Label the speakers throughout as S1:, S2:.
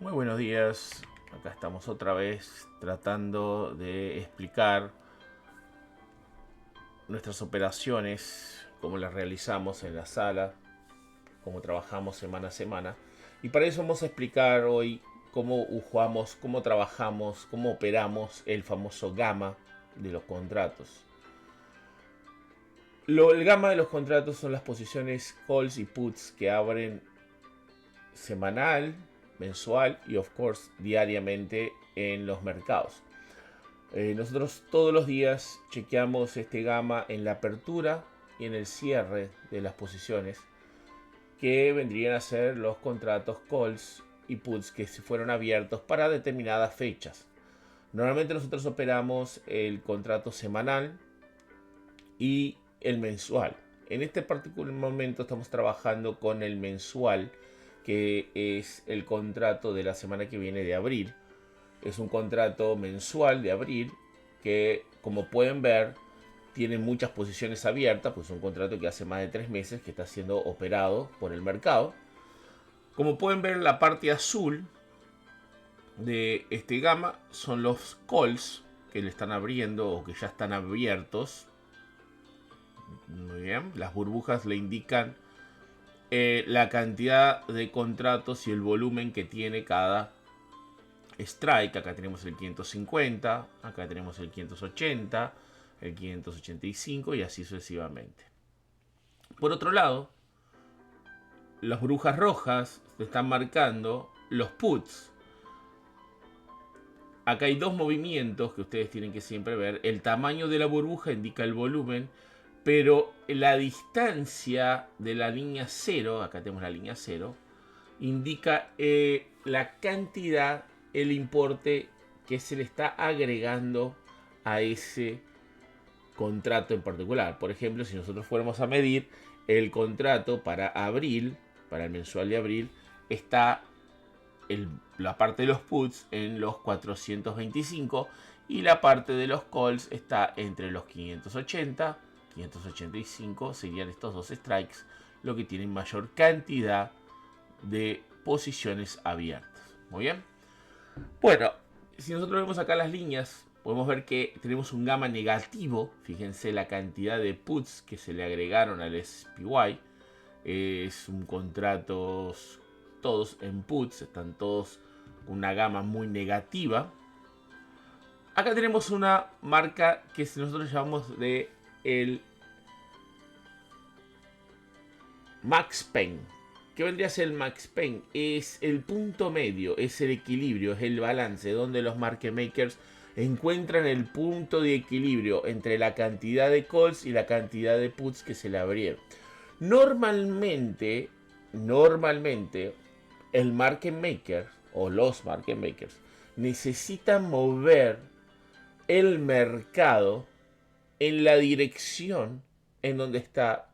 S1: Muy buenos días, acá estamos otra vez tratando de explicar nuestras operaciones, cómo las realizamos en la sala, cómo trabajamos semana a semana. Y para eso vamos a explicar hoy cómo jugamos, cómo trabajamos, cómo operamos el famoso gamma de los contratos. El gamma de los contratos son las posiciones calls y puts que abren semanal, mensual y of course diariamente en los mercados. Nosotros todos los días chequeamos este gamma en la apertura y en el cierre de las posiciones que vendrían a ser los contratos calls y puts que se fueron abiertos para determinadas fechas. Normalmente nosotros operamos el contrato semanal y el mensual. En este particular momento estamos trabajando con el mensual, que es el contrato de la semana que viene de abril. Es un contrato mensual de abril que, como pueden ver, tiene muchas posiciones abiertas, pues es un contrato que hace más de 3 meses que está siendo operado por el mercado. Como pueden ver, en la parte azul de este gamma son los calls que le están abriendo o que ya están abiertos. Muy bien, las burbujas le indican la cantidad de contratos y el volumen que tiene cada strike. Acá tenemos el 550, acá tenemos el 580, el 585 y así sucesivamente. Por otro lado, las burbujas rojas están marcando los puts. Acá hay dos movimientos que ustedes tienen que siempre ver. El tamaño de la burbuja indica el volumen, pero la distancia de la línea 0, acá tenemos la línea 0, indica la cantidad, el importe que se le está agregando a ese contrato en particular. Por ejemplo, si nosotros fuéramos a medir el contrato para abril, para el mensual de abril, está la parte de los puts en los 425 y la parte de los calls está entre los 580, 585, serían estos dos strikes lo que tienen mayor cantidad de posiciones abiertas. Muy bien. Bueno, si nosotros vemos acá las líneas, podemos ver que tenemos un gamma negativo. Fíjense la cantidad de puts que se le agregaron al SPY. Es un contrato, todos en puts, están todos con una gama muy negativa. Acá tenemos una marca que nosotros llamamos de el Max Pain. ¿Qué vendría a ser el Max Pain? Es el punto medio, es el equilibrio, es el balance donde los market makers encuentran el punto de equilibrio entre la cantidad de calls y la cantidad de puts que se le abrieron. Normalmente, el market maker o los market makers necesitan mover el mercado en la dirección en donde está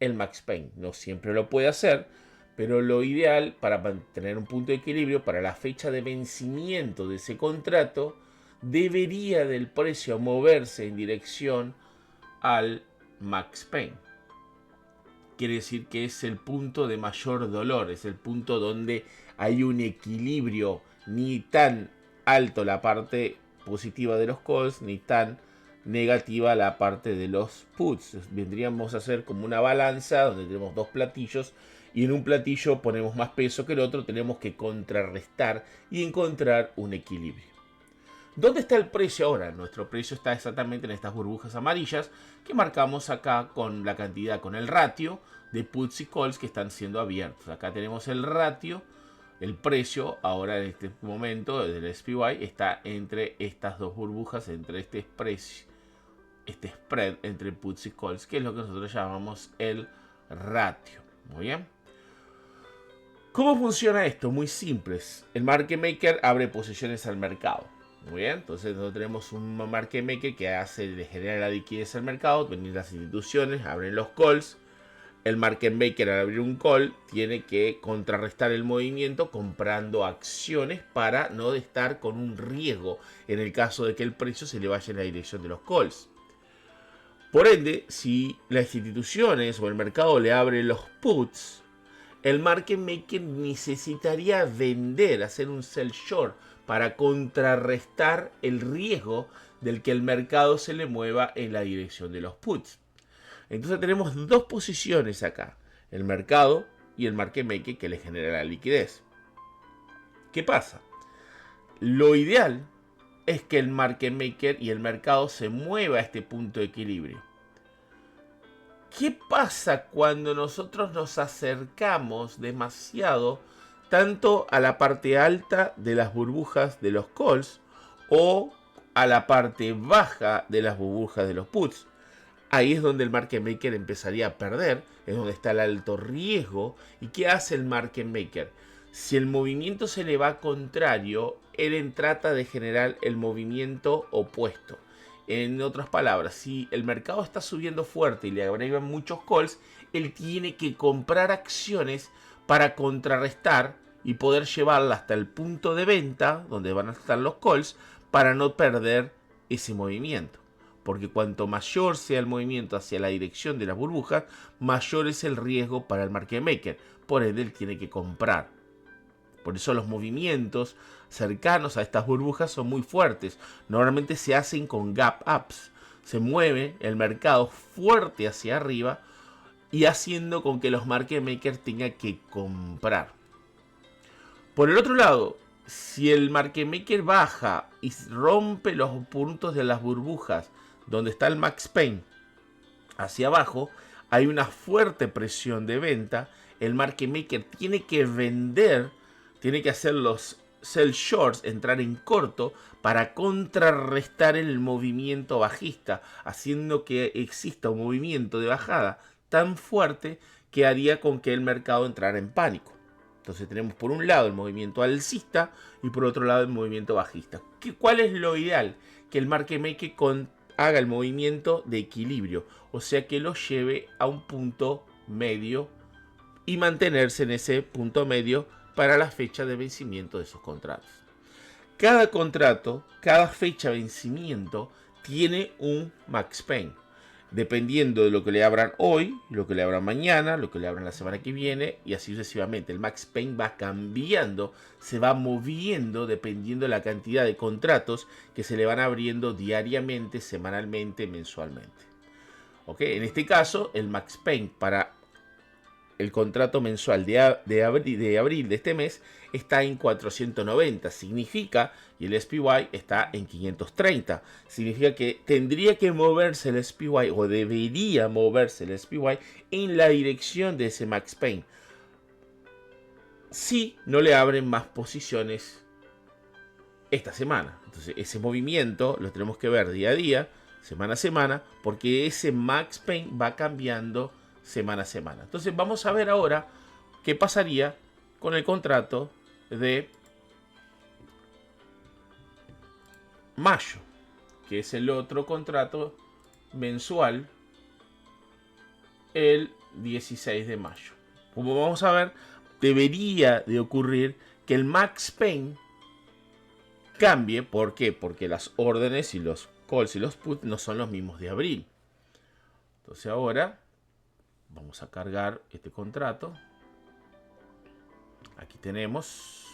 S1: el Max Pain. No siempre lo puede hacer, pero lo ideal para mantener un punto de equilibrio para la fecha de vencimiento de ese contrato debería del precio moverse en dirección al Max Pain. Quiere decir que es el punto de mayor dolor, es el punto donde hay un equilibrio, ni tan alto la parte positiva de los calls, ni tan negativa la parte de los puts. Vendríamos a hacer como una balanza donde tenemos dos platillos y en un platillo ponemos más peso que el otro, tenemos que contrarrestar y encontrar un equilibrio. ¿Dónde está el precio ahora? Nuestro precio está exactamente en estas burbujas amarillas que marcamos acá con la cantidad, con el ratio de puts y calls que están siendo abiertos. Acá tenemos el ratio, el precio ahora en este momento del SPY está entre estas dos burbujas, entre este spread entre puts y calls, que es lo que nosotros llamamos el ratio. Muy bien. ¿Cómo funciona esto? Muy simple. El market maker abre posiciones al mercado. Muy bien, entonces nosotros tenemos un market maker que le genera la liquidez al mercado, venir las instituciones, abren los calls. El market maker al abrir un call tiene que contrarrestar el movimiento comprando acciones para no estar con un riesgo en el caso de que el precio se le vaya en la dirección de los calls. Por ende, si las instituciones o el mercado le abre los puts, el market maker necesitaría vender, hacer un sell short para contrarrestar el riesgo del que el mercado se le mueva en la dirección de los puts. Entonces tenemos dos posiciones acá, el mercado y el market maker que le genera la liquidez. ¿Qué pasa? Lo ideal es que el market maker y el mercado se mueva a este punto de equilibrio. ¿Qué pasa cuando nosotros nos acercamos demasiado tanto a la parte alta de las burbujas de los calls o a la parte baja de las burbujas de los puts? Ahí es donde el market maker empezaría a perder, es donde está el alto riesgo. ¿Y qué hace el market maker? Si el movimiento se le va contrario, él trata de generar el movimiento opuesto. En otras palabras, si el mercado está subiendo fuerte y le agregan muchos calls, él tiene que comprar acciones para contrarrestar y poder llevarla hasta el punto de venta, donde van a estar los calls, para no perder ese movimiento. Porque cuanto mayor sea el movimiento hacia la dirección de las burbujas, mayor es el riesgo para el market maker. Por ende, él tiene que comprar. Por eso los movimientos cercanos a estas burbujas son muy fuertes. Normalmente se hacen con gap ups. Se mueve el mercado fuerte hacia arriba y haciendo con que los market makers tengan que comprar. Por el otro lado, si el market maker baja y rompe los puntos de las burbujas donde está el max pain hacia abajo, hay una fuerte presión de venta. El market maker tiene que vender, tiene que hacer los sell shorts, entrar en corto para contrarrestar el movimiento bajista, haciendo que exista un movimiento de bajada tan fuerte que haría con que el mercado entrara en pánico. Entonces tenemos por un lado el movimiento alcista y por otro lado el movimiento bajista. ¿Cuál es lo ideal? Que el market maker haga el movimiento de equilibrio, o sea que lo lleve a un punto medio y mantenerse en ese punto medio para la fecha de vencimiento de esos contratos. Cada contrato, cada fecha de vencimiento tiene un max pain, dependiendo de lo que le abran hoy, lo que le abran mañana, lo que le abran la semana que viene y así sucesivamente. El max pain va cambiando, se va moviendo dependiendo de la cantidad de contratos que se le van abriendo diariamente, semanalmente, mensualmente. ¿Ok? En este caso, el max pain para el contrato mensual de abril de este mes está en 490. Significa, y el SPY está en 530. Significa que tendría que moverse el SPY o debería moverse el SPY en la dirección de ese max pain. Si no le abren más posiciones esta semana. Entonces ese movimiento lo tenemos que ver día a día, semana a semana, porque ese max pain va cambiando semana a semana. Entonces vamos a ver ahora qué pasaría con el contrato de mayo, que es el otro contrato mensual, el 16 de mayo. Como vamos a ver, debería de ocurrir que el max pain cambie. ¿Por qué? Porque las órdenes y los calls y los puts no son los mismos de abril. Entonces ahora vamos a cargar este contrato. Aquí tenemos.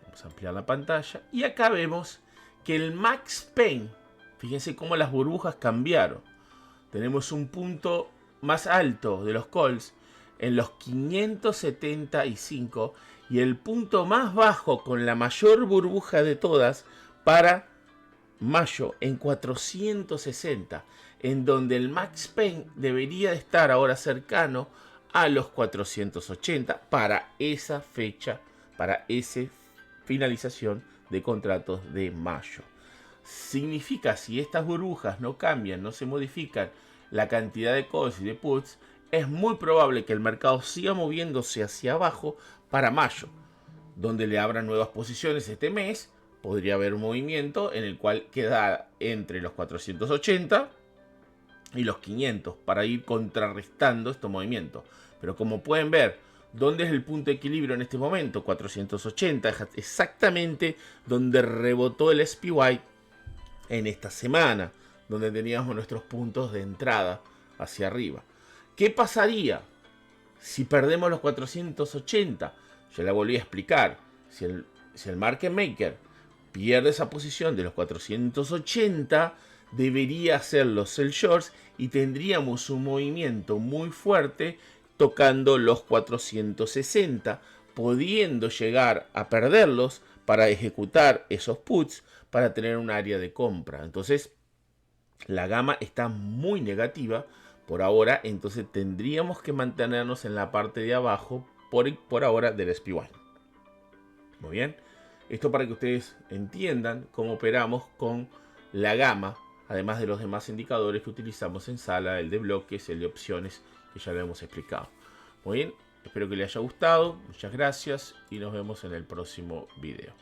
S1: Vamos a ampliar la pantalla. Y acá vemos que el max pain, fíjense cómo las burbujas cambiaron. Tenemos un punto más alto de los calls en los 575 y el punto más bajo con la mayor burbuja de todas para mayo en 460, en donde el max pain debería de estar ahora cercano a los 480 para esa fecha, para esa finalización de contratos de mayo. Significa, si estas burbujas no cambian, no se modifican la cantidad de calls y de puts, es muy probable que el mercado siga moviéndose hacia abajo para mayo, donde le abran nuevas posiciones este mes. Podría haber un movimiento en el cual queda entre los 480 y los 500 para ir contrarrestando estos movimientos. Pero como pueden ver, ¿dónde es el punto de equilibrio en este momento? 480, exactamente donde rebotó el SPY en esta semana, donde teníamos nuestros puntos de entrada hacia arriba. ¿Qué pasaría si perdemos los 480? Ya la volví a explicar. Si el market maker pierde esa posición de los 480, debería hacer los sell shorts y tendríamos un movimiento muy fuerte tocando los 460, pudiendo llegar a perderlos para ejecutar esos puts para tener un área de compra. Entonces la gama está muy negativa por ahora, entonces tendríamos que mantenernos en la parte de abajo por ahora del SPY. Muy bien, esto para que ustedes entiendan cómo operamos con la gama, además de los demás indicadores que utilizamos en sala, el de bloques, el de opciones, que ya lo hemos explicado. Muy bien, espero que les haya gustado, muchas gracias y nos vemos en el próximo video.